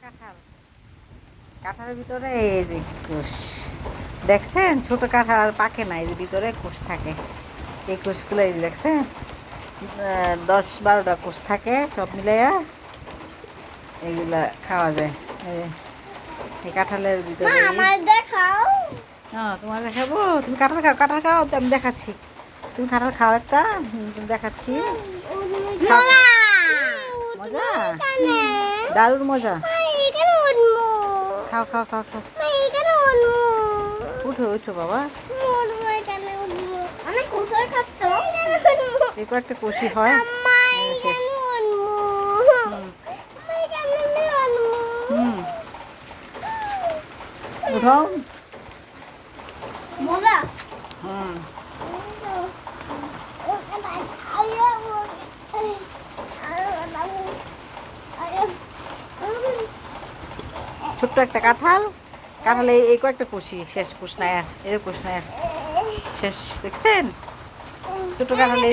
কাঁঠাল, কাঁঠালের ভিতরে এই যে কোষ দেখছেন, ছোট কাঁঠাল আর পাকে না, এই যে ভিতরে কোষ থাকে। এই কোষগুলো এই যে দেখছেন 10-12টা কোষ থাকে, সব মিলাইয়া এইগুলা খাওয়া যায়। এই কাঁঠালের ভিতরে হ্যাঁ তোমার দেখাবো, তুমি কাঁঠাল খাও, কাঁঠাল খাও, আমি দেখাচ্ছি। তুমি কাঁঠাল খাও একটা, তুমি দেখাচ্ছি। মজা, দারুণ মজা। খাও খাও খাও খাও, উঠো উঠো বাবা। এই কয়েকটা কষি হয় শেষ। উঠো। হুম ছোট্ট একটা কাঁঠাল, কাঁঠালে এই কয়েকটা কুশি শেষ, কুশ নাই আর, এই কুশ নাই আর শেষ। দেখছেন ছোট কাঁঠালে